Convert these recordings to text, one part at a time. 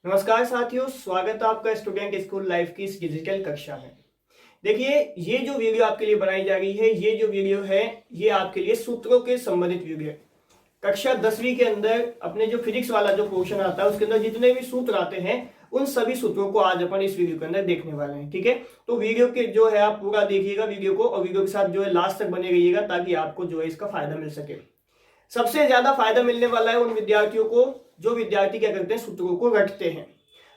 नमस्कार साथियों, स्वागत है आपका स्टूडेंट स्कूल लाइफ की इस डिजिटल कक्षा में। देखिए, ये जो वीडियो आपके लिए बनाई जा रही है, ये जो वीडियो है ये आपके लिए सूत्रों के संबंधित वीडियो है। कक्षा 10वीं के अंदर अपने जो फिजिक्स वाला जो पोर्शन आता है उसके अंदर जितने भी सूत्र आते हैं उन सभी सूत्रों को आज अपन इस वीडियो के अंदर देखने वाले हैं। ठीक है, तो वीडियो के जो है आप पूरा देखिएगा वीडियो को, और वीडियो के साथ जो है लास्ट तक बने रहिएगा ताकि आपको जो है इसका फायदा मिल सके। सबसे ज्यादा फायदा मिलने वाला है उन विद्यार्थियों को जो विद्यार्थी क्या करते हैं, सूत्रों को रटते हैं।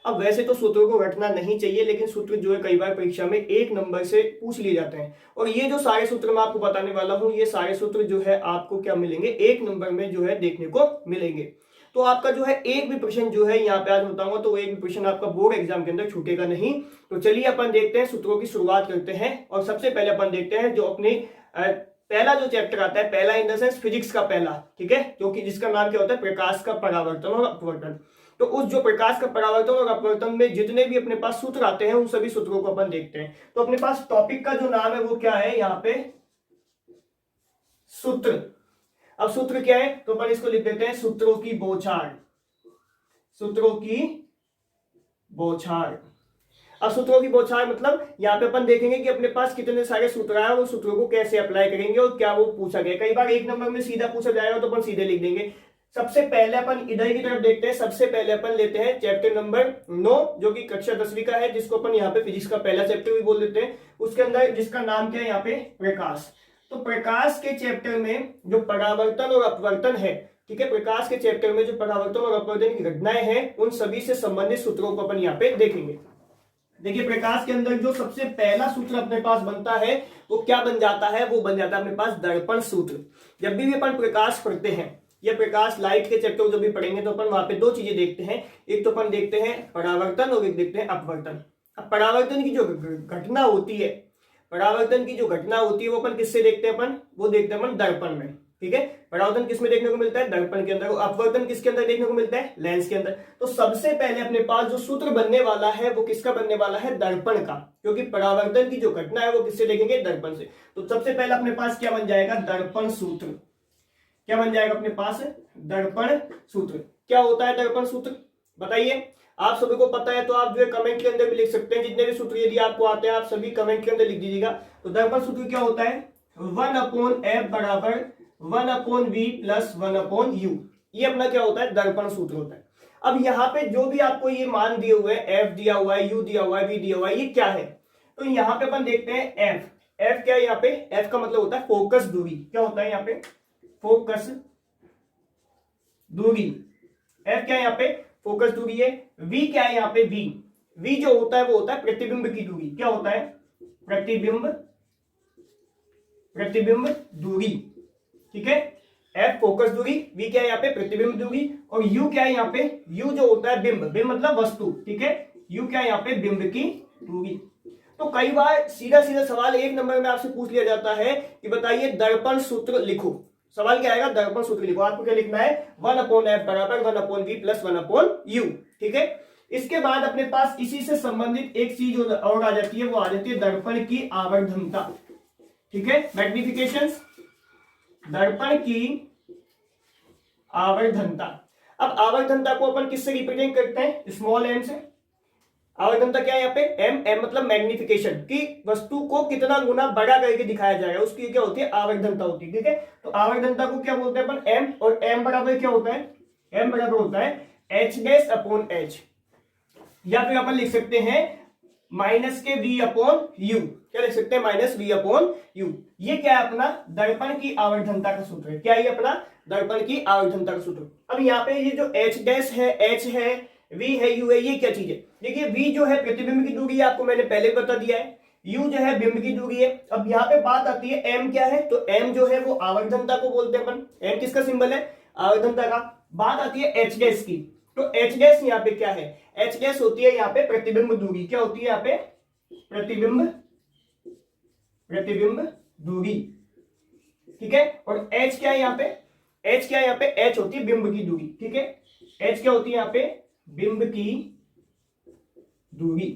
अब वैसे तो सूत्रों को रटना नहीं चाहिए, लेकिन सूत्र जो है कई बार परीक्षा में 1 नंबर से पूछ लिए जाते हैं। और ये जो सारे सूत्र मैं आपको बताने वाला हूं, ये सारे सूत्र जो है आपको क्या मिलेंगे, 1 नंबर में जो है देखने को मिलेंगे। तो आपका जो है एक भी प्रश्न जो है यहाँ पे आज बताऊंगा, तो एक भी प्रश्न आपका बोर्ड एग्जाम के अंदर छूटेगा नहीं। तो चलिए अपन देखते हैं, सूत्रों की शुरुआत करते हैं। और सबसे पहले अपन देखते हैं जो अपनी पहला जो चैप्टर आता है, पहला इन द सेंस फिजिक्स का पहला, ठीक है, जो कि जिसका नाम क्या होता है, प्रकाश का परावर्तन और अपवर्तन। तो उस जो प्रकाश का परावर्तन और अपवर्तन में जितने भी अपने पास सूत्र आते हैं उन सभी सूत्रों को अपन देखते हैं। तो अपने पास टॉपिक का जो नाम है वो क्या है, यहाँ पे सूत्र। अब सूत्र क्या है, तो अपन इसको लिख देते हैं सूत्रों की बौछार। सूत्रों की बौछार। अब सूत्रों की बौछार मतलब यहाँ पे अपन देखेंगे कि अपने पास कितने सारे सूत्र आए, वो सूत्रों को कैसे अप्लाई करेंगे और क्या वो पूछा गया। कई बार 1 नंबर में सीधा पूछा जाएगा तो अपन सीधे लिख देंगे। सबसे पहले अपन इधर की तरफ देखते हैं। सबसे पहले अपन लेते हैं चैप्टर नंबर 9, जो कि कक्षा 10वीं का है, जिसको अपन यहाँ पे फिजिक्स का पहला चैप्टर भी बोल देते हैं। उसके अंदर जिसका नाम क्या है, यहाँ पे प्रकाश। तो प्रकाश के चैप्टर में जो परावर्तन और अपवर्तन है, ठीक है, प्रकाश के चैप्टर में जो परावर्तन और अपवर्तन की घटनाएं हैं उन सभी से संबंधित सूत्रों को अपन यहाँ पे देखेंगे। देखिए, प्रकाश के अंदर जो सबसे पहला सूत्र अपने पास बनता है वो क्या बन जाता है, वो बन जाता है अपने पास दर्पण सूत्र। जब भी अपन प्रकाश पढ़ते हैं या प्रकाश लाइट के चैप्टर जब भी पढ़ेंगे तो अपन वहां पे 2 चीजें देखते हैं। एक तो अपन देखते हैं परावर्तन और एक देखते हैं अपवर्तन। अब परावर्तन की जो घटना होती है, परावर्तन की जो घटना होती है वो अपन किससे देखते हैं, अपन वो देखते हैं अपन दर्पण में। ठीक है, परावर्तन किसमें देखने को मिलता है, दर्पण के अंदर। अपवर्तन किसके अंदर देखने को मिलता है, लेंस के अंदर। तो सबसे पहले अपने पास जो सूत्र बनने वाला है वो किसका बनने वाला है, दर्पण का, क्योंकि परावर्तन की जो घटना है वो किससे देखेंगे, दर्पण से। तो सबसे पहले अपने पास क्या बन जाएगा, दर्पण सूत्र। क्या बन जाएगा अपने पास, दर्पण सूत्र। क्या होता है दर्पण सूत्र, बताइए। आप सभी को पता है तो आप जो है कमेंट के अंदर भी लिख सकते हैं। जितने भी सूत्र यदि आपको आते हैं आप सभी कमेंट के अंदर लिख दीजिएगा। तो दर्पण सूत्र क्या होता है, 1/f बराबर 1/v प्लस 1/u। ये अपना क्या होता है, दर्पण सूत्र होता है। अब यहाँ पे जो भी आपको ये मान दिए हुए हैं, f दिया हुआ है, u दिया हुआ है, v दिया हुआ है, ये क्या है। तो यहाँ पे अपन देखते हैं f। f क्या है, यहाँ पे f का मतलब होता है फोकस दूरी। क्या होता है यहाँ पे, फोकस दूरी। f क्या है यहाँ पे, फोकस दूरी है। v क्या है यहाँ पे, v जो होता है वो होता है प्रतिबिंब की दूरी। क्या होता है, प्रतिबिंब दूरी। ठीक है, f फोकस दूरी, v क्या है यहाँ पे, प्रतिबिंब दूरी, और u क्या है यहाँ पे, u जो होता है बिंब, बिंब मतलब वस्तु। ठीक है, u क्या है यहाँ पे, बिंब की दूरी। तो कई बार सीधा सीधा सवाल 1 नंबर में आपसे पूछ लिया जाता है कि बताइए दर्पण सूत्र लिखो। सवाल क्या आएगा, दर्पण सूत्र लिखो। आपको क्या लिखना है, 1/f बराबर 1/v प्लस 1/u। ठीक है, इसके बाद अपने पास इसी से संबंधित एक चीज और आ जाती है, वो आ जाती है दर्पण की आवर्धनता। ठीक है, मैग्निफिकेशन, दर्पण की आवर्धनता। अब आवर्धनता को अपन किससे रिप्रेजेंट करते हैं, स्मॉल m से। आवर्धनता क्या है यहाँ पे, m मतलब मैग्निफिकेशन, की वस्तु को कितना गुना बड़ा करके दिखाया जाएगा, उसकी क्या होती है, आवर्धनता होती है। ठीक है, तो आवर्धनता को क्या बोलते हैं अपन, m, और m बराबर क्या होता है, m बराबर होता है h'/h, या फिर अपन लिख सकते हैं माइनस के v/u। क्या लिख सकते हैं, माइनस v/u। ये क्या है अपना दर्पण की आवर्धनता का सूत्र है। क्या ये अपना दर्पण की आवर्धनता का सूत्र। अब यहाँ पे ये जो h' है, h है, v है, u है, ये क्या चीज है। देखिए, v जो है प्रतिबिंब की दूरी है, आपको मैंने पहले बता दिया है। u जो है बिंब की दूरी है। अब यहाँ पे बात आती है m क्या है, तो m जो है वो आवर्धनता को बोलते हैं अपन। m किसका सिंबल है, आवर्धनता का। बात आती है h' की, तो h' यहाँ पे क्या है, h' होती है यहाँ पे प्रतिबिंब दूरी। क्या होती है यहाँ पे, प्रतिबिंब दूरी। ठीक है, और h क्या है यहाँ पे, h क्या है यहाँ पे, h होती है बिंब की दूरी। ठीक है, h क्या होती है यहाँ पे, बिंब की दूरी।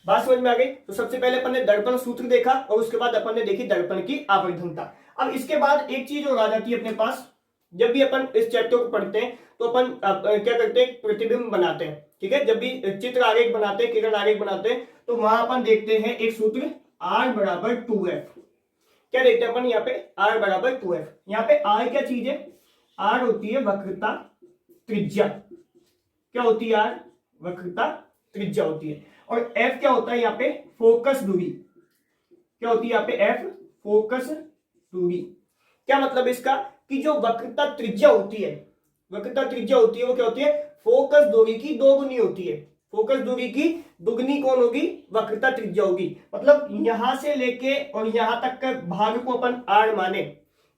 बात समझ में आ गई। तो सबसे पहले अपन ने दर्पण सूत्र देखा और उसके बाद अपन ने देखी दर्पण की आवर्धनता। अब इसके बाद एक चीज और आ जाती है अपने पास, जब भी अपन इस चैप्टर को पढ़ते हैं तो अपन क्या करते हैं, प्रतिबिंब बनाते हैं, ठीक है। जब भी चित्र आरेख बनाते हैं, किरण आरेख बनाते हैं, तो वहां अपन देखते हैं एक सूत्र r बराबर 2f। क्या देखते हैं अपन यहाँ पे, r बराबर 2f। यहाँ पे r क्या चीज है, r होती है वक्रता त्रिज्या। क्या होती है r, वक्रता त्रिज्या होती है। और f क्या होता है यहाँ पे, फोकस दूरी। क्या होती है यहाँ पे f, फोकस दूरी। क्या मतलब इसका, कि जो वक्रता त्रिज्या होती है, वक्रता त्रिज्या होती है वो क्या होती है, फोकस दूरी की दोगुनी होती है। फोकस दूरी की दुगनी कौन होगी, वक्रता त्रिज्या होगी। मतलब यहां से लेके और यहां तक के भाग को अपन r माने,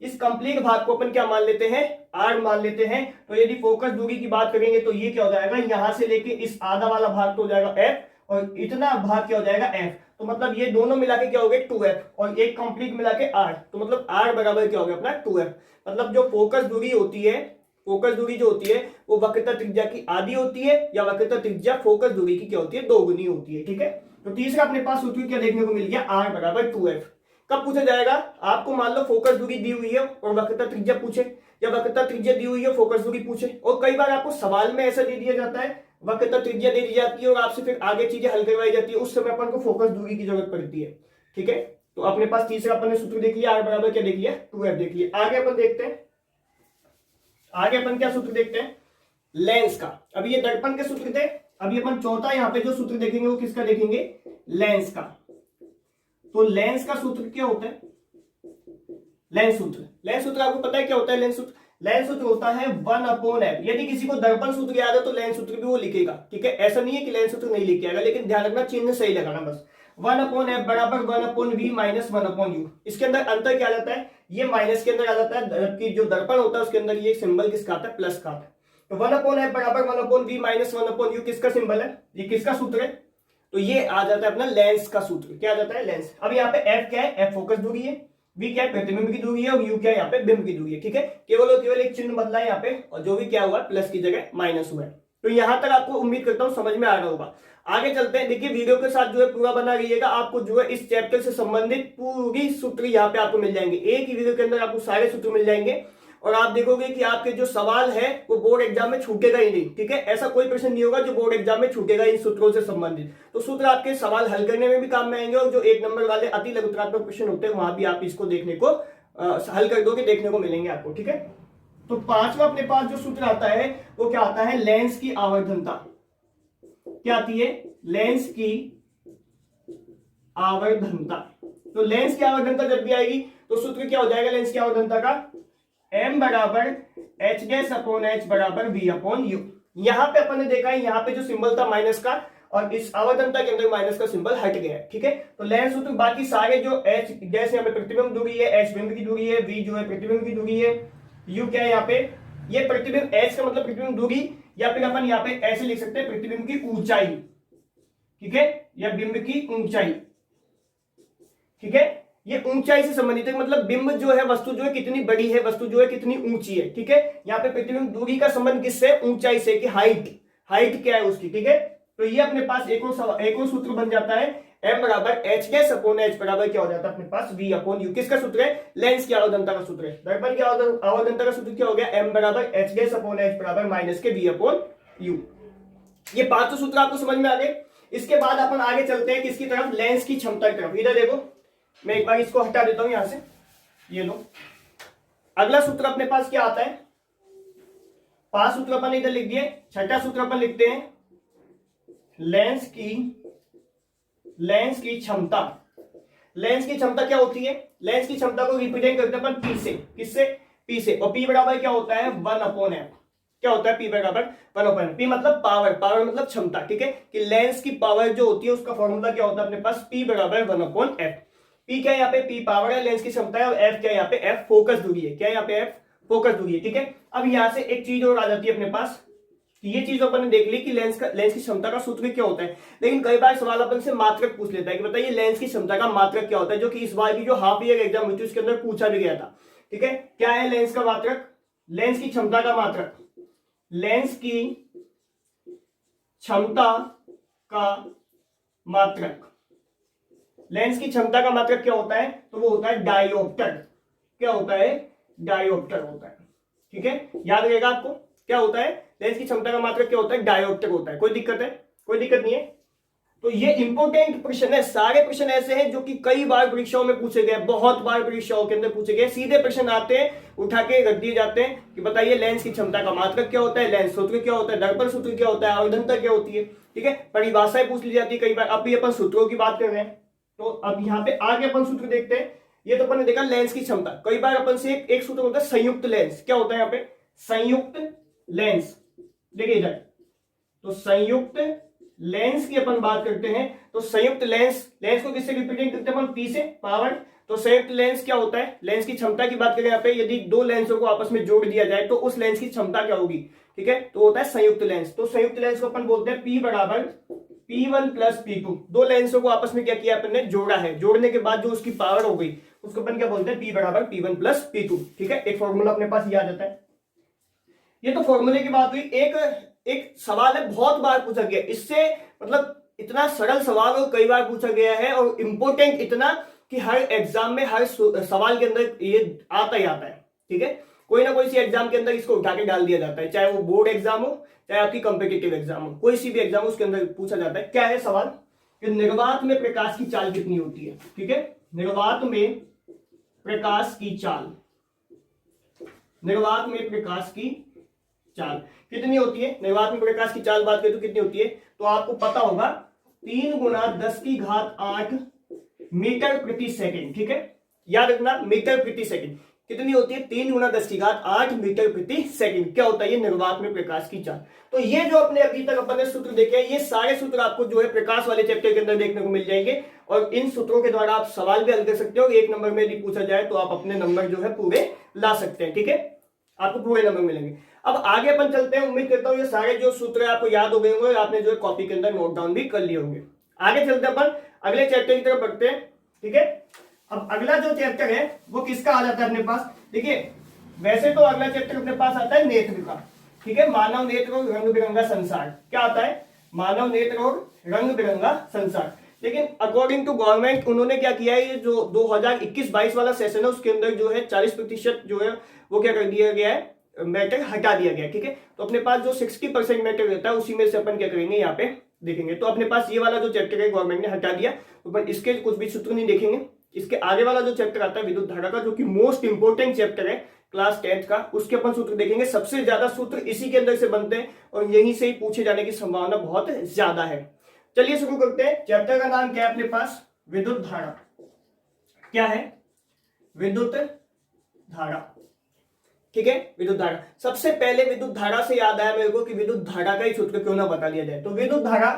इस कंप्लीट भाग को अपन क्या मान लेते हैं, r मान लेते हैं। तो यदि फोकस दूरी की बात करेंगे तो ये क्या हो जाएगा, यहां से लेके इस आधा वाला भाग तो हो जाएगा f, और इतना भाग क्या हो जाएगा f। तो मतलब ये दोनों मिला के क्या हो गए 2f, और एक कंप्लीट मिला के r। तो मतलब r बराबर क्या हो गया अपना 2f। मतलब जो फोकस दूरी होती है, फोकस दूरी जो होती है वो वक्रता त्रिज्या की आधी होती है, या वक्रता त्रिज्या फोकस दूरी की क्या होती है, दोगुनी होती है, ठीक है। तो तीसरा अपने पास सूत्र क्या देखने को मिल गया, r बराबर 2f। कब पूछा जाएगा, आपको मान लो फोकस दूरी दी हुई है और वक्रता त्रिज्या पूछे, या वक्रता त्रिज्या दी हुई है फोकस दूरी पूछे। और कई बार आपको सवाल में ऐसा दे दिया जाता है, वक्रता त्रिज्या दे दी जाती है और आपसे फिर आगे चीजें हल करवाई जाती है, उस समय अपन को फोकस दूरी की जरूरत पड़ती है, ठीक है। तो अपने पास तीसरा अपन ने सूत्र देख लिया, r बराबर क्या देख लिया 2f देख लिया। आगे अपन देखते हैं, आगे अपन क्या सूत्र देखते हैं, लेंस का। अभी ये दर्पण के सूत्र थे, अभी अपन चौथा यहाँ पे जो सूत्र देखेंगे वो किसका देखेंगे, लेंस का। तो लेंस का सूत्र क्या होता है, लेंस सूत्र। लेंस सूत्र आपको पता है क्या होता है, लेंस सूत्र, लेंस सूत्र होता है 1/f। यदि किसी को दर्पण सूत्र याद है तो लेंस सूत्र भी वो लिखेगा, ठीक है। ऐसा नहीं है कि लेंस सूत्र नहीं लिखे आएगा, लेकिन ध्यान रखना चिन्ह सही लगाना बस। 1/f बराबर 1/v माइनस 1/u। इसके अंदर अंतर क्या आ जाता है, ये माइनस के अंदर आ जाता है, जबकि जो दर्पण होता है उसके अंदर ये सिंबल किसका आता है, प्लस का आता है। तो 1/f बराबर 1/v माइनस 1/u किसका सिंबल है, ये किसका सूत्र है, तो ये आ जाता है अपना लेंस का सूत्र। क्या आ जाता है, लेंस। अब यहाँ पे f क्या है, f फोकस दूरी है, v क्या है, प्रतिबिंब की दूरी है, और u क्या है यहाँ पे बिंब की दूरी है, ठीक है। केवल और केवल एक चिन्ह बदला है यहाँ पे, और जो भी क्या हुआ है प्लस की जगह माइनस हुआ है। तो यहां तक आपको उम्मीद करता हूं समझ में आ रहा होगा। आगे चलते हैं, देखिए वीडियो के साथ जो है पूरा बना रहिएगा, आपको जो है इस चैप्टर से संबंधित पूरी सूत्र यहाँ पे आपको मिल जाएंगे, एक ही वीडियो के अंदर आपको सारे सूत्र मिल जाएंगे। और आप देखोगे कि आपके जो सवाल है वो बोर्ड एग्जाम में छूटेगा ही नहीं, ठीक है। ऐसा कोई प्रश्न नहीं होगा जो बोर्ड एग्जाम में छूटेगा इन सूत्रों से संबंधित। तो सूत्र आपके सवाल हल करने में भी काम में आएंगे, और जो 1 नंबर वाले अति लघुत्तरात्मक प्रश्न होते हैं वहां भी आप इसको देखने को हल कर दोगे, देखने को मिलेंगे आपको, ठीक है। तो पांचवा अपने पास जो सूत्र आता है वो क्या आता है, लेंस की आवर्धनता। क्या आती है, लेंस की आवर्धनता। तो लेंस की आवर्धनता जब भी आएगी तो सूत्र क्या हो जाएगा लेंस की आवर्धनता का, m बराबर h डैश अपॉन h बराबर v अपॉन u। यहां पे अपन ने देखा है, यहां पे जो सिंबल था माइनस का, और इस आवर्धनता के अंदर माइनस का सिंबल हट गया है, ठीक है। तो लेंस सूत्र बाकी सारे जो h जैसे यहाँ पे प्रतिबिंब दूरी है, h बिंब की दूरी है, v जो है प्रतिबिंब की दूरी है, u क्या है यहाँ पे, ये प्रतिबिंब h का मतलब प्रतिबिंब दूरी, या फिर अपन यहाँ पे ऐसे लिख सकते हैं प्रतिबिंब की ऊंचाई, ठीक है, या बिंब की ऊंचाई, ठीक है। ये ऊंचाई से संबंधित है, मतलब बिंब जो है, वस्तु जो है कितनी बड़ी है, वस्तु जो है कितनी ऊंची है, ठीक है। यहाँ पे प्रतिबिंब दूरी का संबंध किससे, ऊंचाई से, कि हाइट, हाइट क्या है उसकी, ठीक है। तो ये अपने पास एक और सूत्र बन जाता है, m बराबर h डैश अपॉन h बराबर क्या हो जाता है अपने पास v अपॉन u। किसका सूत्र है, लेंस की आवर्धनता का सूत्र है। दर्पण की आवर्धनता का सूत्र क्या हो गया, m बराबर h डैश अपॉन h बराबर माइनस के v अपॉन u। ये पांचों सूत्र आपको समझ में आ गए। इसके बाद अपन आगे चलते हैं किसकी तरफ, लेंस की क्षमता की तरफ। इधर देखो, मैं एक बार इसको हटा देता हूं यहां से, ये लो। अगला सूत्र अपने पास क्या आता है, 5 सूत्र अपन इधर लिख दिए। छठा सूत्र अपन लिखते हैं लेंस की क्षमता। लेंस की क्षमता क्या होती है, लेंस की क्षमता को रिप्रेजेंट करते हैं अपन P से, किससे, P से। और P बराबर क्या होता है 1/f। क्या होता है P बराबर 1/f। P मतलब पावर, पावर मतलब क्षमता, ठीक है। कि लेंस की पावर जो होती है उसका फॉर्मूला क्या होता है अपने पास, P बराबर 1/f। P क्या है यहाँ पे, P पावर है, लेंस की क्षमता है, और F क्या है यहाँ पे, F फोकस दूरी है। क्या है यहाँ पे, F फोकस दूरी है, ठीक है। अब यहाँ से एक चीज और आ जाती है अपने पास, ये चीज अपन ने देख ली कि लेंस की क्षमता का सूत्र क्या होता है। लेकिन कई बार सवाल अपन से मात्रक पूछ लेता है कि बताइए लेंस की क्षमता का मात्रक क्या होता है, जो कि इस बार की जो हाफ ईयर एग्जाम हुई थी उसके अंदर पूछा भी गया था, ठीक है। क्या है लेंस का मात्रक, लेंस की क्षमता का मात्रक, लेंस की क्षमता का मात्रक, लेंस की क्षमता का मात्रक क्या होता है, तो वो होता है डायोप्टर। क्या होता है, डायोप्टर होता है, ठीक है, याद रहेगा आपको क्या होता है, लेंस की क्षमता का मात्रक क्या होता है, डायोप्टर होता है। कोई दिक्कत है? कोई दिक्कत नहीं है। तो ये इंपॉर्टेंट प्रश्न है, सारे प्रश्न ऐसे हैं जो कि कई बार परीक्षाओं में पूछे गए, बहुत बार परीक्षाओं के अंदर पूछे गए। सीधे प्रश्न आते हैं, उठा के रख दिए जाते हैं कि बताइए लेंस की क्षमता का मात्रक क्या होता है, लेंस सूत्र क्या होता है, दर्पण सूत्र क्या होता है, आवर्धनता क्या होती है, ठीक है, परिभाषाएं पूछ ली जाती है कई बार। अभी अपन सूत्रों की बात कर रहे हैं, तो अब यहाँ पे आगे अपन सूत्र देखते हैं। ये तो अपन ने देखा लेंस की क्षमता। कई बार अपन से एक सूत्र होता है संयुक्त लेंस। क्या होता है यहाँ पे, संयुक्त लेंस। देखिए इधर, तो संयुक्त लेंस की अपन बात करते हैं, तो संयुक्त लेंस, लेंस को किससे रिप्रेजेंट करते हैं अपन, पी से, पावर। तो संयुक्त लेंस क्या होता है, लेंस की क्षमता की बात करें यहाँ पे, यदि दो लेंसों को आपस में जोड़ दिया जाए तो उस लेंस की क्षमता क्या होगी, ठीक है, तो होता है संयुक्त लेंस। तो संयुक्त लेंस को अपन बोलते हैं P बराबर P1 प्लस P2। दो लेंसों को आपस में क्या किया अपन ने, जोड़ा है, जोड़ने के बाद जो उसकी पावर हो गई उसको अपन क्या बोलते हैं, P बराबर P1 प्लस P2, ठीक है। एक फॉर्मूला अपने पास ये आ जाता है। ये तो फॉर्मूले की बात हुई। एक सवाल है, बहुत बार पूछा गया, इससे मतलब इतना सरल सवाल और कई बार पूछा गया है, और इंपॉर्टेंट इतना कि हर एग्जाम में हर सवाल के अंदर ये आता ही आता है, ठीक है। कोई ना कोई सी एग्जाम के अंदर इसको उठा के डाल दिया जाता है, चाहे वो बोर्ड एग्जाम हो, चाहे आपकी कॉम्पिटिटिव एग्जाम हो, कोई सी भी एग्जाम हो उसके अंदर पूछा जाता है। क्या है सवाल, कि निर्वात में प्रकाश की चाल कितनी होती है, ठीक है। निर्वात में प्रकाश की चाल, निर्वात में प्रकाश की चाल कितनी होती है, निर्वात में प्रकाश की चाल बात करें तो कितनी होती है, तो आपको पता होगा 3 गुना 10 की घात 8 मीटर प्रति सेकंड, ठीक है। याद रखना, मीटर प्रति सेकंड कितनी होती है, 3 गुना 10 की घात 8 मीटर प्रति सेकंड। क्या होता है ये, निर्वात में प्रकाश की चाल। तो ये जो अपने अभी तक अपन ने सूत्र देखे हैं, ये सारे सूत्र आपको जो है प्रकाश वाले चैप्टर के अंदर देखने को मिल जाएंगे, और इन सूत्रों के द्वारा आप सवाल भी हल कर सकते हो। एक नंबर में यदि पूछा जाए तो आप अपने नंबर जो है पूरे ला सकते हैं, ठीक है, आपको पूरे नंबर मिलेंगे। अब आगे अपन चलते हैं। उम्मीद करता हूं ये सारे जो सूत्र है आपको याद हो गए होंगे, आपने जो है कॉपी के अंदर नोट डाउन भी कर लिए होंगे। आगे चलते हैं, अपन अगले चैप्टर की तरफ बढ़ते हैं, ठीक है। अब अगला जो चैप्टर है वो किसका आ जाता है अपने पास, देखिए वैसे तो अगला चैप्टर अपने पास आता है नेत्र का, ठीक है, मानव नेत्र और रंग बिरंगा संसार। क्या आता है, मानव नेत्र और रंग बिरंगा संसार। लेकिन अकॉर्डिंग टू गवर्नमेंट उन्होंने क्या किया है, ये जो 2021-22 वाला सेशन है उसके अंदर जो है 40% जो है वो क्या कर दिया गया है, मैटर हटा दिया गया, ठीक है। तो अपने पास जो 60% मैटर रहता है उसी में से अपन क्या करेंगे यहाँ पे देखेंगे। तो अपने पास ये वाला जो चैप्टर है गवर्नमेंट ने हटा दिया, तो अपन इसके कुछ भी सूत्र नहीं देखेंगे। इसके आगे वाला जो चैप्टर आता है विद्युत धारा का, जो कि मोस्ट इंपोर्टेंट चैप्टर है क्लास 10th का, उसके अपन सूत्र देखेंगे। सबसे ज्यादा सूत्र इसी के अंदर से बनते हैं और यहीं से ही पूछे जाने की संभावना बहुत ज्यादा है। चलिए शुरू करते हैं। चैप्टर का नाम क्या है अपने पास, विद्युत धारा। क्या है, विद्युत धारा, ठीक है, विद्युत धारा। सबसे पहले विद्युत धारा से याद आया मेरे को कि विद्युत धारा का ही सूत्र क्यों ना बता लिया जाए। तो विद्युत धारा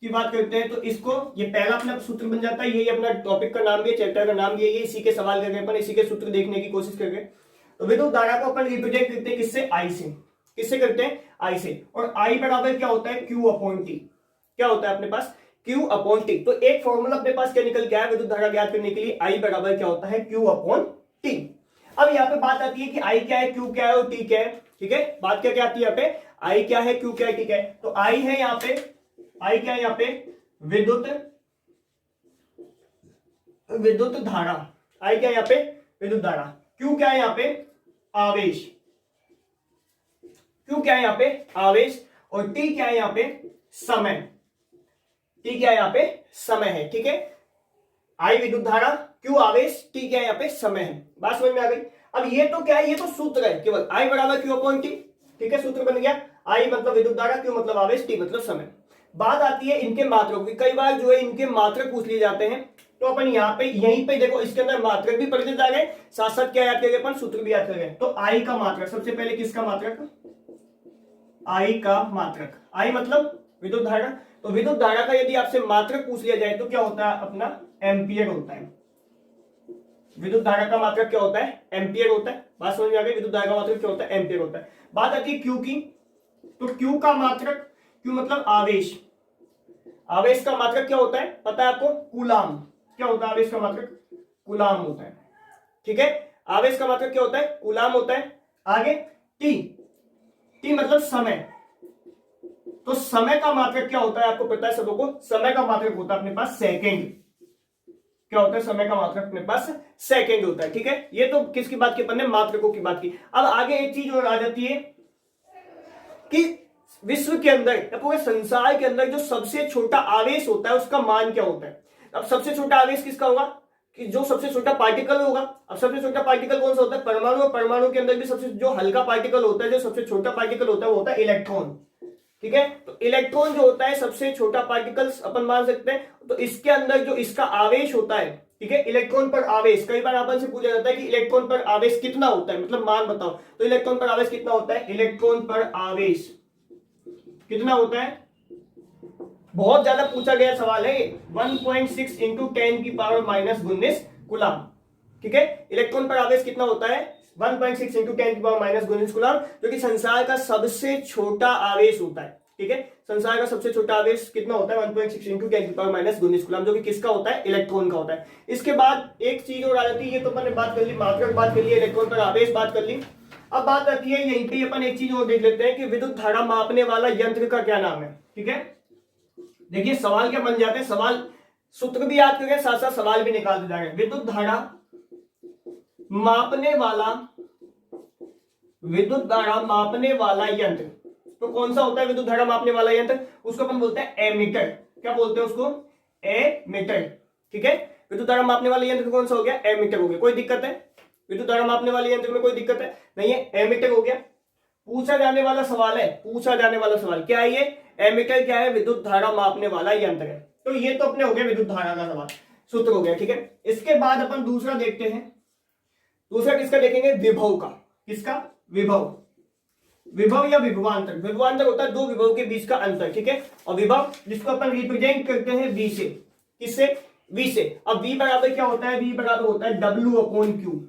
की बात करते हैं, तो इसको ये पहला अपना सूत्र बन जाता है, यही अपना टॉपिक का नाम भी है, चैप्टर का नाम भी है, इसी के सवाल करके अपन इसी के सूत्र देखने की कोशिश करेंगे। तो विद्युत धारा को अपन रिप्रेजेंट करते हैं किससे, आई से। किससे करते हैं, आई से। और आई बराबर क्या होता है, Q अपॉन टी। क्या होता है अपने पास, Q अपॉन टी। तो एक फॉर्मूला अपने पास क्या निकल के आया विद्युत धारा ज्ञात करने के लिए, आई बराबर क्या होता है, Q अपॉन टी। अब यहाँ पे बात आती है कि आई क्या है, Q क्या है और T क्या है, ठीक है। बात क्या क्या आती है यहाँ पे, आई क्या है, Q क्या है, T क्या है। तो आई है यहाँ पे, आई क्या है यहाँ पे, विद्युत धारा। आई क्या है यहाँ पे, विद्युत धारा। Q क्या है यहाँ पे, आवेश। Q क्या है यहाँ पे, आवेश। और T क्या है यहाँ पे, समय। T क्या है यहाँ पे, समय है, ठीक है। आई विद्युत धारा, Q आवेश, T क्या है यहाँ पे, समय है। बात समझ में आ गई। अब ये तो क्या है, ये तो सूत्र है केवल, आई बराबर Q अपॉन टी, ठीक है, सूत्र बन गया। आई मतलब विद्युत धारा, Q मतलब आवेश, T मतलब समय। बात आती है इनके मात्रक की। कई बार जो है इनके मात्रक पूछ लिए जाते हैं, तो अपन यहाँ पे यहीं पे देखो इसके अंदर मात्रक भी पढ़ते जा रहे, साथ साथ क्या याद करेंगे अपन, सूत्र भी याद करेंगे। तो आई का मात्रक, सबसे पहले किसका मात्रक, आई का मात्रक। आई मतलब विद्युत धारा। तो विद्युत धारा का यदि आपसे मात्रक पूछ लिया जाए तो क्या होता है अपना, एम्पियर होता है। विद्युत धारा का मात्रक क्या होता है, एम्पियर होता है। बात समझ में आ गई, विद्युत धारा का मात्रक क्या होता है, एम्पियर होता है। बात आती है Q की, तो Q का मात्रक, Q मतलब आवेश। आवेश का मात्रक क्या होता है पता है आपको, कूलाम। क्या होता है आवेश का मात्रक, कूलाम होता है, ठीक है। आवेश का मात्रक क्या होता है, कूलाम होता है। आगे T, T मतलब समय। तो समय का मात्रक क्या होता है आपको पता है सबको, समय का मात्रक होता है अपने पास सेकंड। क्या होता है, समय का मात्रक अपने पास सेकंड होता है। ठीक है, ये तो किसकी बात की अपन ने, मात्रकों की बात की। अब आगे एक चीज और आ जाती है कि विश्व के अंदर या पूरे संसार के अंदर जो सबसे छोटा आवेश होता है उसका मान क्या होता है। अब सबसे छोटा आवेश किसका होगा, कि जो सबसे छोटा पार्टिकल होगा। अब सबसे छोटा पार्टिकल कौन सा होता है, परमाणु। और परमाणु के अंदर भी सबसे जो हल्का पार्टिकल होता है, जो सबसे छोटा पार्टिकल होता है वो होता है इलेक्ट्रॉन। ठीक है, तो इलेक्ट्रॉन जो होता है सबसे छोटा पार्टिकल अपन मान सकते हैं। तो इसके अंदर जो इसका आवेश होता है, ठीक है, इलेक्ट्रॉन पर आवेश, कई बार अपन से पूछा जाता है कि इलेक्ट्रॉन पर आवेश कितना होता है, मतलब मान बताओ। तो इलेक्ट्रॉन पर आवेश कितना होता है, इलेक्ट्रॉन पर आवेश कितना होता है, बहुत ज्यादा पूछा गया सवाल है। 1.6 इंटू 10⁻⁻19 कूलम। ठीक है, इलेक्ट्रॉन पर आवेश कितना होता है, 1.6 इंटू 10⁻⁻19 कूलम, जो कि संसार का सबसे छोटा आवेश होता है। ठीक है, संसार का सबसे छोटा आवेश कितना होता है, 1.6 इंटू 10⁻⁻19 कूलम, जो कि किसका होता है, इलेक्ट्रॉन का होता है। इसके बाद एक चीज और आ जाती है, ये तो अपन ने बात कर ली, मात्रक बात कर ली, इलेक्ट्रॉन पर आवेश बात कर ली। अब बात आती है यहीं पे अपन एक चीज और देख लेते हैं कि विद्युत धारा मापने वाला यंत्र का क्या नाम है। ठीक है, देखिए सवाल क्या बन जाते हैं, सवाल सूत्र भी याद करें, साथ साथ सवाल भी निकालते जाएंगे। विद्युत धारा मापने वाला, विद्युत धारा मापने वाला यंत्र, तो कौन सा होता है विद्युत धारा मापने वाला यंत्र, उसको अपन बोलते हैं एमीटर। क्या बोलते हैं उसको, एमीटर। ठीक है, विद्युत धारा मापने वाला यंत्र कौन सा हो गया, एमीटर हो गया। कोई दिक्कत है, विद्युत धारा मापने वाले यंत्र में कोई दिक्कत है नहीं है, एमीटर हो गया। पूछा जाने वाला सवाल है, पूछा जाने वाला सवाल क्या है, ये एमीटर क्या है, विद्युत धारा मापने वाला यंत्र है। तो ये तो अपने हो गया विद्युत धारा का सवाल, सूत्र हो गया। ठीक है, इसके बाद अपन दूसरा देखते हैं, दूसरा किसका देखेंगे, विभव का। किसका, विभव। विभव या विभवांतर, विभवांतर होता है दो विभव के बीच का अंतर। ठीक है, और विभव जिसको अपन रिप्रेजेंट करते हैं V से, किससे, V से। अब V बराबर क्या होता है, V बराबर होता है W/Q।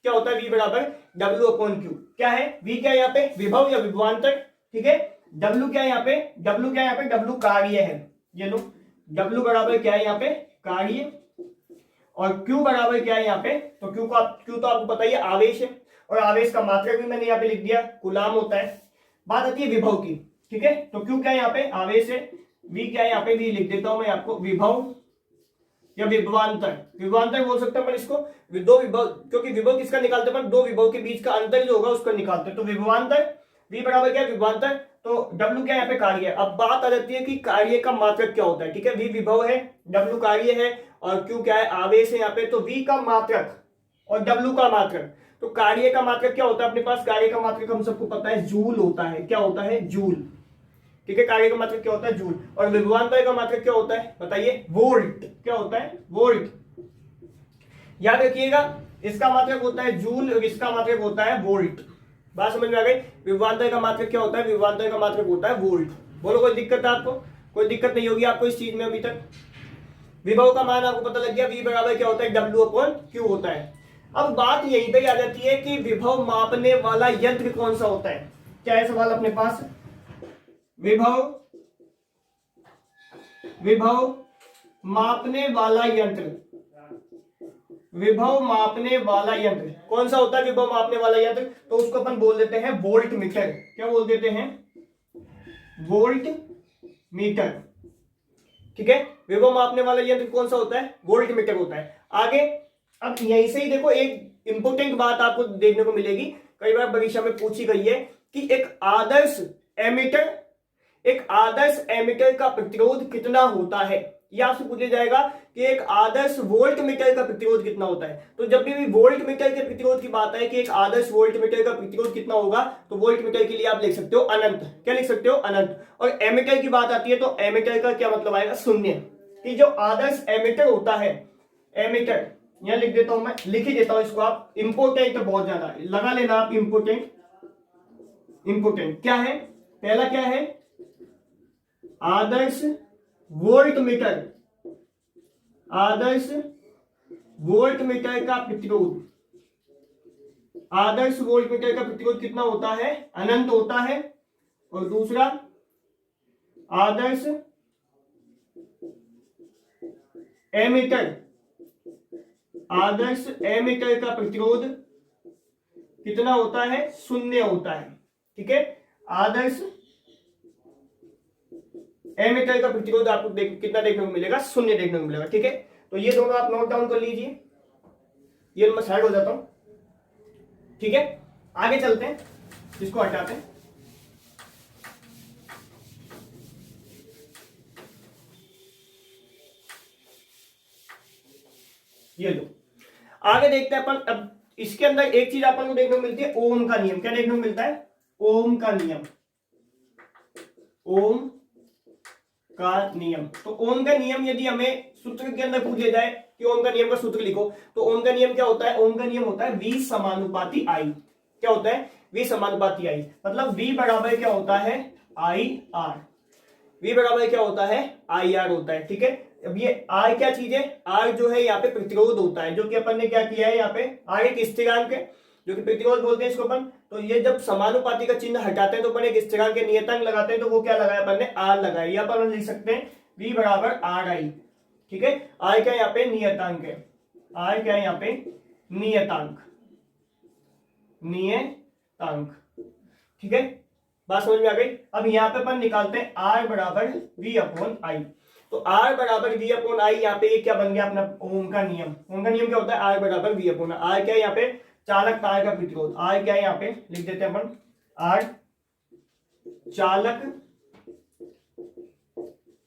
क्या होता है V बराबर W/Q। क्या है, V क्या है यहाँ पे, विभव या विभवांतर। ठीक है, W क्या है यहाँ पे, W क्या है यहाँ पे, W कार्य है। ये लो, W बराबर क्या है यहाँ पे, कार्य, और Q बराबर क्या है यहाँ पे, तो Q तो आपको पता ही है आवेश है, और आवेश का मात्रक भी मैंने यहाँ पे लिख दिया, कूलाम होता है। बात आती है विभव की। ठीक है, तो Q क्या है यहाँ पे, आवेश है, V क्या है यहाँ पे, V लिख देता हूं मैं आपको, विभव या विभवांतर। विभवांतर बोल सकते हैं अपन इसको, दो विभव, क्योंकि विभव किसका निकालते हैं, दो विभव के बीच का अंतर जो होगा उसको निकालते हैं। तो विभवांतर, V बराबर क्या है, विभवांतर, तो W क्या है यहाँ पे, कार्य है। अब बात आ जाती है कि कार्य का मात्रक क्या होता है। ठीक है, V विभव है, W कार्य है, और Q क्या है, आवेश है यहाँ पे। तो V का मात्रक और W का मात्रक, तो कार्य का मात्रक क्या होता है अपने पास, कार्य का मात्रक हम सबको पता है जूल होता है। क्या होता है, जूल। ठीक है, कार्य का मात्रक क्या होता है, जूल। और विभवांतर का मात्रक क्या होता है, बताइए, वोल्ट। क्या होता है, वोल्ट। याद रखिएगा, इसका मात्रक होता है जूल और इसका मात्रक होता है वोल्ट। बात समझ में आ गई। विभवांतर का मात्रक क्या होता है, विभवांतर का मात्रक होता है वोल्ट। बोलो, कोई दिक्कत है आपको, कोई दिक्कत नहीं होगी आपको इस चीज में अभी तक। विभव का मान आपको पता लग गया, V बराबर क्या होता है, W/Q होता है। अब बात यहीं पे आ जाती है कि विभव मापने वाला यंत्र कौन सा होता है। क्या है सवाल अपने पास, विभव, विभव मापने वाला यंत्र, विभव मापने वाला यंत्र कौन सा होता है, विभव मापने वाला यंत्र, तो उसको अपन बोल देते हैं वोल्ट मीटर। क्या बोल देते हैं, वोल्ट मीटर। ठीक है, विभव मापने वाला यंत्र कौन सा होता है, वोल्ट मीटर होता है। आगे अब यहीं से ही देखो, एक इंपोर्टेंट बात आपको देखने को मिलेगी, कई बार परीक्षा में पूछी गई है कि एक आदर्श एमीटर, एक आदर्श एमीटर का प्रतिरोध कितना होता है। यह आपसे पूछा जाएगा कि एक आदर्श वोल्ट मीटर का प्रतिरोध कितना होता है। तो जब भी वोल्ट मीटर के प्रतिरोध की बात है कि एक आदर्श वोल्ट मीटर का प्रतिरोध कितना होगा, तो वोल्ट मीटर के लिए आप लिख सकते हो अनंत। क्या लिख सकते हो, अनंत। और एमीटर की बात आती है तो एमीटर का क्या मतलब आएगा, शून्य। कि जो आदर्श एमीटर होता है, एमीटर यहां लिख देता हूं मैं, लिख ही देता हूं इसको, आप इंपोर्टेंट तो बहुत ज्यादा लगा लेना आप, इंपोर्टेंट। इंपोर्टेंट क्या है, पहला क्या है, आदर्श वोल्ट मीटर, आदर्श वोल्ट मीटर का प्रतिरोध, आदर्श वोल्ट मीटर का प्रतिरोध कितना होता है, अनंत होता है। और दूसरा, आदर्श एमीटर, आदर्श एमीटर का प्रतिरोध कितना होता है, शून्य होता है। ठीक है, आदर्श एमीटर का प्रतिरोध आपको कितना देखने को मिलेगा, शून्य देखने को मिलेगा। ठीक है, तो ये दोनों आप नोट डाउन कर लीजिए, ये मैं साइड हो जाता हूं, ठीक है। आगे चलते हैं, इसको हटाते हैं। ये लो, आगे देखते हैं अपन। अब इसके अंदर एक चीज अपन को देखने को मिलती है, ओम का नियम। क्या देखने को मिलता है? ओम का नियम। ओम का नियम। तो ओम का नियम यदि हमें सूत्र के अंदर पूछ लिया जाए कि ओम का नियम का सूत्र लिखो, तो ओम का नियम क्या होता है? ओम का नियम होता है V समानुपाती I। क्या होता है? V समानुपाती I, मतलब V बराबर क्या होता है? IR। V बराबर क्या होता है? IR होता है, ठीक है। अब ये R क्या चीज है? R जो है यहाँ पे प्रतिरोध होता है, जो कि अपन ने क्या किया है यहाँ पे, R एक स्थिरांक है जो कि प्रतिरोध बोलते हैं इसको अपन। तो ये जब समानुपाती का चिन्ह हटाते हैं तो अपन एक स्थिरांक के नियतांक लगाते हैं, तो वो क्या लगाया अपन ने? R लगाया। यहाँ पर हम लिख सकते हैं V बराबर RI, ठीक है। R क्या यहाँ पे? नियतांक है। R क्या है यहाँ पे? नियतांक, नियतांक, ठीक है। बात समझ में आ गई। अब यहाँ पे अपन निकालते हैं R बराबर V अपॉन I। तो R बराबर V अपॉन I, यहाँ पे ये क्या बन गया अपना? ओम का नियम। ओम का नियम क्या होता है? R बराबर V अपॉन I। क्या है यहाँ पे? चालक तार का प्रतिरोध। R क्या है यहाँ पे? लिख देते हैं अपन, R चालक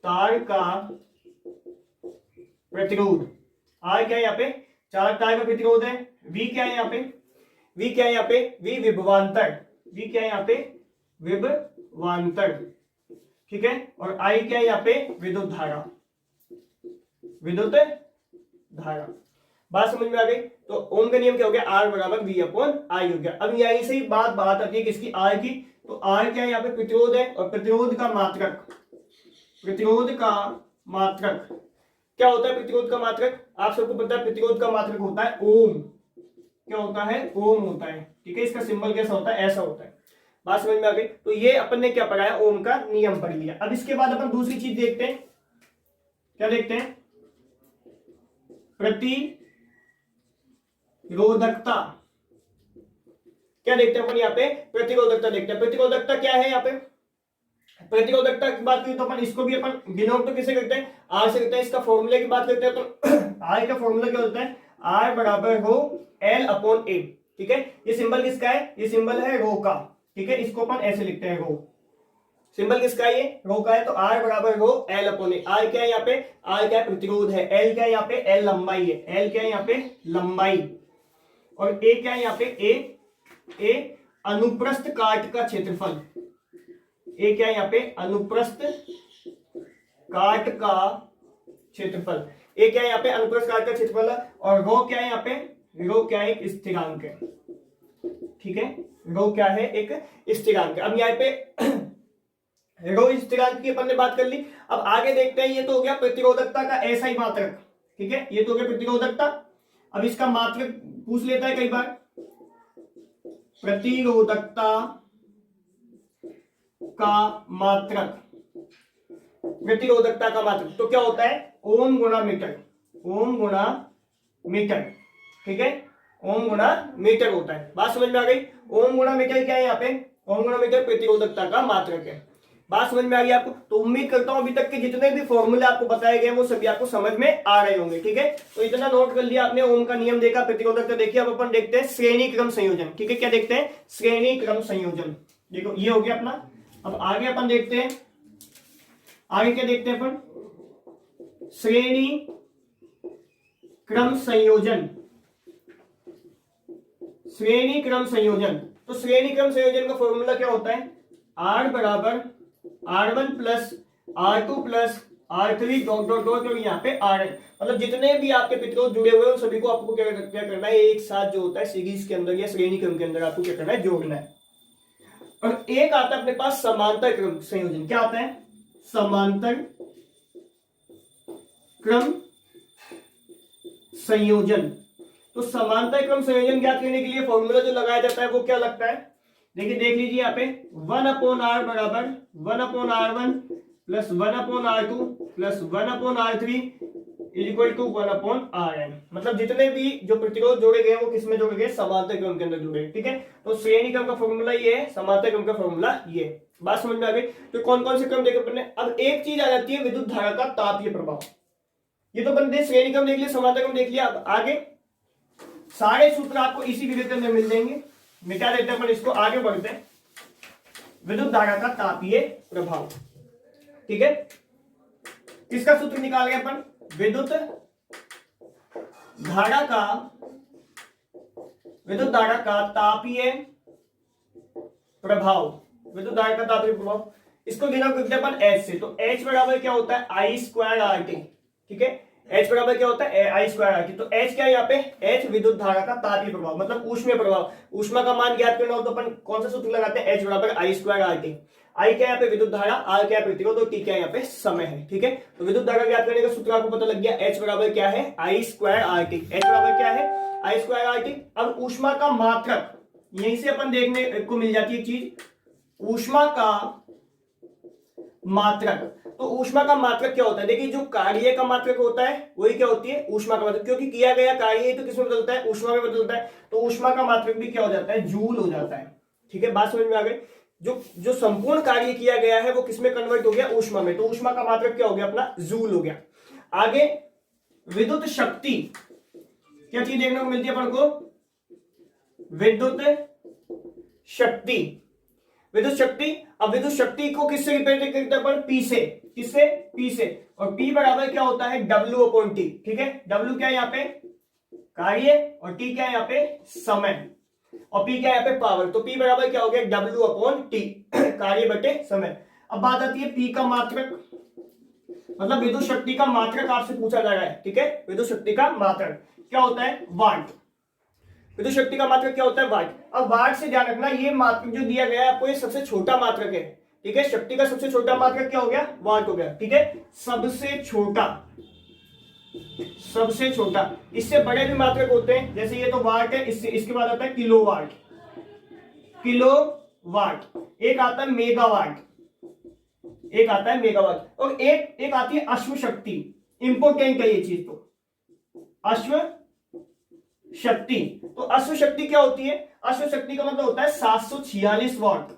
तार का प्रतिरोध। R क्या है यहाँ पे? चालक तार का प्रतिरोध है। V क्या है यहाँ पे? V क्या है यहाँ पे? V विभवांतर। V क्या है यहाँ पे? विभवांतर, ठीक है। और I क्या है यहाँ पे? विद्युत धारा, विद्युत धारा। बात समझ में आ गई। तो ओम का नियम क्या हो गया? R बराबर V अपॉन I हो गया। अब यहीं से ही बात आती है किसकी? R की। तो R क्या है यहाँ पे? प्रतिरोध है, और प्रतिरोध का मात्रक, प्रतिरोध का मात्रक क्या होता है? प्रतिरोध का मात्रक आप सबको पता है, प्रतिरोध का मात्रक होता है ओम। क्या होता है? ओम होता है, ठीक है। इसका सिंबल कैसा होता है? ऐसा होता है। बात समझ में आ गई। तो ये अपन ने क्या पढ़ाया? ओम का नियम पढ़ लिया। अब इसके बाद अपन दूसरी चीज देखते हैं। क्या देखते हैं? प्रतिरोधकता। क्या देखते हैं अपन यहाँ पे? प्रतिरोधकता देखते हैं। प्रतिरोधकता क्या है यहाँ पे? प्रतिरोधकता की बात करें तो अपन इसको भी अपन डिनोट तो किसे करते हैं? R से करते हैं। इसका फॉर्मूला की बात करते हैं तो R का फॉर्मूला क्या होता है? R बराबर हो L अपॉन A, ठीक है। ये सिंबल किसका है? ये सिंबल है रो का, ठीक है। इसको अपन ऐसे लिखते हैं, रो। सिंबल किसका है? ये रो का है। तो R बराबर हो L अपॉन A। R क्या है यहाँ पे? R क्या है? प्रतिरोध है। L क्या है यहाँ पे? L लंबाई है। L क्या है यहाँ पे? लंबाई। और A क्या है यहाँ पे? A अनुप्रस्थ काट का क्षेत्रफल। A क्या है यहाँ पे? अनुप्रस्थ काट का क्षेत्रफल। A क्या है यहाँ पे? अनुप्रस्थ काट का क्षेत्रफल। और रो क्या है यहाँ पे? रो क्या है? एक स्थिरांक है, ठीक है। रो क्या है? एक स्थिरांक है। अब यहाँ पे रो स्थिरांक की अपन ने बात कर ली। अब आगे देखते हैं। ये तो हो गया प्रतिरोधकता का ऐसा ही मात्रक, ठीक है। ये तो हो गया प्रतिरोधकता। अब इसका मात्रक पूछ लेता है कई बार। प्रतिरोधकता का मात्रक, प्रतिरोधकता का मात्रक तो क्या होता है? ओम गुणा मीटर। ओम गुणा मीटर, ठीक है। ओम गुणा मीटर होता है। बात समझ में आ गई। ओम गुणा मीटर क्या है यहाँ पे? ओम गुणा मीटर प्रतिरोधकता का मात्रक है। बात समझ में आ गई आपको? तो उम्मीद करता हूं अभी तक के जितने भी फॉर्मूले आपको बताए गए वो सभी आपको समझ में आ रहे होंगे, ठीक है। तो इतना नोट कर लिया आपने। ओम का नियम देखा, प्रतिरोधकता देखी। अब अपन देखते हैं श्रेणी क्रम संयोजन, ठीक है। क्या देखते हैं? श्रेणी क्रम संयोजन। देखो ये हो गया अपना। अब आगे अपन देखते हैं, आगे क्या देखते हैं अपन? श्रेणी क्रम संयोजन। श्रेणी क्रम संयोजन। तो श्रेणी क्रम संयोजन का फॉर्मूला क्या होता है? R बराबर R1 plus R2 plus R3 dot dot dot और यहाँ पे RN, मतलब जितने भी आपके प्रतिरोध जुड़े हुए हैं सभी को आपको क्या करना है? एक साथ जो होता है सीरीज के अंदर या श्रेणी क्रम के अंदर आपको क्या करना है? जोड़ना है। और एक आता है अपने पास समांतर क्रम संयोजन। क्या आता है? समांतर क्रम संयोजन। तो समांतर क्रम संयोजन ज्ञात करने के लिए फॉर्मूला जो लगाया जाता है वो क्या लगता है? देखिए, देख लीजिए यहाँ पे 1/r बराबर 1/r1 plus 1/r2 plus 1/r3 equal to 1/rn। मतलब जितने भी जो प्रतिरोध जोड़े गए वो किसमें जोड़े गए? समांतर क्रम के अंदर जोड़े, ठीक है। तो श्रेणी क्रम का फॉर्मूला ये है, समांतर क्रम का फॉर्मूला ये। बात समझ में आ गई। तो कौन कौन से क्रम देखे अपने? अब एक चीज आ जाती है विद्युत धारा का तापीय प्रभाव। ये तो अपन ने श्रेणी क्रम देख लिया, समांतर क्रम देख लिया। अब आगे सारे सूत्र आपको इसी वीडियो के अंदर मिल जाएंगे। मिटा देते हैं अपन इसको, आगे बढ़ते हैं। विद्युत धारा का तापीय प्रभाव, ठीक है। किसका सूत्र निकाल रहे हैं अपन? विद्युत धारा का तापीय प्रभाव, विद्युत धारा का तापीय प्रभाव। इसको गिना करते हैं अपन H से। तो H बराबर क्या होता है? I स्क्वायर RT, ठीक है। H बराबर क्या होता है? I square RT। तो H क्या है यहाँ पे? H विद्युत धारा का तापीय प्रभाव, मतलब ऊष्मीय प्रभाव। ऊष्मा का मान ज्ञात करना हो तो अपन कौन सा सूत्र लगाते हैं? H बराबर I स्क्वायर RT। I क्या है यहाँ पे? विद्युत धारा, R क्या है? प्रतिरोध, और T क्या है यहाँ पे? समय है, ठीक है। तो विद्युत धारा ज्ञात करने का सूत्र आपको पता लग गया। H बराबर क्या है? I square RT। H बराबर क्या है? I square RT। अब ऊष्मा का मात्रक, यहीं से अपन देखने को मिल जाती है चीज, ऊष्मा का मात्रक। तो ऊष्मा का मात्रक क्या होता है? देखिए, जो कार्य का मात्रक होता है वही क्या होती है? ऊष्मा का मात्रक, क्योंकि किया गया कार्य तो किसमें बदलता है? ऊष्मा में बदलता है। तो ऊष्मा का मात्रक भी क्या हो जाता है? जूल हो जाता है, ठीक है। बात समझ में आ गई? जो संपूर्ण कार्य किया गया है वो किसमें कन्वर्ट हो गया? ऊष्मा में। तो ऊष्मा का मात्रक क्या हो गया अपना? जूल हो गया। आगे विद्युत शक्ति, क्या चीज देखने को मिलती है अपन को? विद्युत शक्ति, विद्युत शक्ति। अब विद्युत शक्ति को किससे रिप्रेजेंट करते हैं अपन? P से। किससे? P से। और P बराबर क्या होता है? W/T, ठीक है। W क्या है यहाँ पे? कार्य, और T क्या है यहाँ पे? समय, और P क्या है यहाँ पे? पावर। तो P बराबर क्या हो गया? W/T, कार्य बटे समय। अब बात आती है P का मात्रक, मतलब विद्युत शक्ति का मात्रक आपसे पूछा जा रहा है, ठीक है। विद्युत शक्ति का मात्रक क्या होता है? वाट। विद्युत शक्ति का मात्रक क्या होता है? वाट। अब वाट से ध्यान रखना, ये मात्रक जो दिया गया है आपको, ये सबसे छोटा मात्रक है, ठीक है। शक्ति का सबसे छोटा मात्रक क्या हो गया? वाट हो गया, ठीक है। सबसे छोटा, सबसे छोटा। इससे बड़े भी मात्रक होते हैं, जैसे ये तो वाट है, इसके बाद आता है किलोवाट, किलोवाट। एक आता है मेगावाट, एक आता है मेगावाट, और एक आती है अश्व शक्ति। इंपोर्टेंट है ये चीज, तो अश्व शक्ति। तो अश्व शक्ति क्या होती है? अश्व शक्ति का मतलब होता है 746 वाट।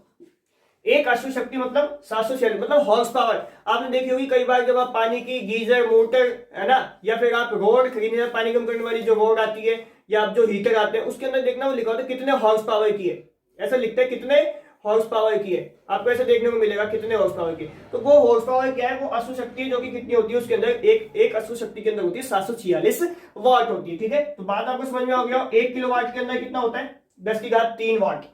एक अश्व शक्ति मतलब 746, मतलब हॉर्स पावर। आपने देखी होगी कई बार जब आप पानी की गीजर, मोटर, है ना, या फिर आप रोड खरीदने, पानी कम करने वाली जो रोड आती है, या आप जो हीटर आते हैं, उसके अंदर देखना वो लिखा होता है कितने हॉर्स पावर की है। ऐसा लिखते हैं कितने हॉर्स पावर की है, आपको ऐसे देखने को मिलेगा कितने हॉर्स पावर की। तो वो हॉर्स पावर क्या है? वो अश्व शक्ति, जो कि कितनी होती है? उसके अंदर एक अश्व शक्ति के अंदर होती है 746 वाट होती है, ठीक है। तो बात आपको समझ में आ गया। 1 किलोवाट के अंदर कितना होता है? 10⁻³ वाट।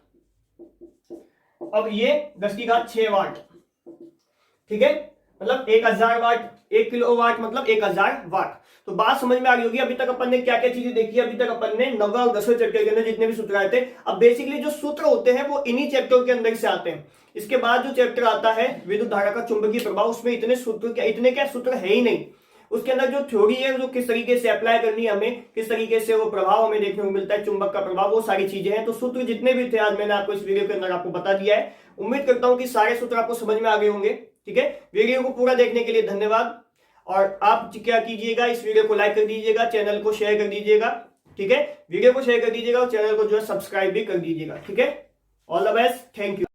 अब ये 10⁻6 वाट, ठीक है, मतलब 1000 वाट। 1 किलोवाट मतलब 1000 वाट। तो बात समझ में आ गई होगी। अभी तक अपन ने क्या क्या चीजें देखी? अभी तक अपन ने 9वें और 10वें चैप्टर के अंदर जितने भी सूत्र आए थे। अब बेसिकली जो सूत्र होते हैं वो इन्हीं चैप्टर के अंदर से आते हैं। इसके बाद जो चैप्टर आता है विद्युत धारा का चुंबकीय प्रभाव, उसमें इतने सूत्र है ही नहीं। उसके अंदर जो थ्योरी है, जो किस तरीके से अप्लाई करनी है हमें, किस तरीके से वो प्रभाव हमें देखने को मिलता है, चुंबक का प्रभाव, वो सारी चीजें हैं। तो सूत्र जितने भी थे आज मैंने आपको इस वीडियो के अंदर आपको बता दिया है। उम्मीद करता हूं कि सारे सूत्र आपको समझ में आ गए होंगे, ठीक है। वीडियो को पूरा देखने के लिए धन्यवाद। और आप क्या कीजिएगा, इस वीडियो को लाइक कर दीजिएगा, चैनल को शेयर कर दीजिएगा, ठीक है। वीडियो को शेयर कर दीजिएगा और चैनल को जो है सब्सक्राइब भी कर दीजिएगा, ठीक है। All the best, thank you.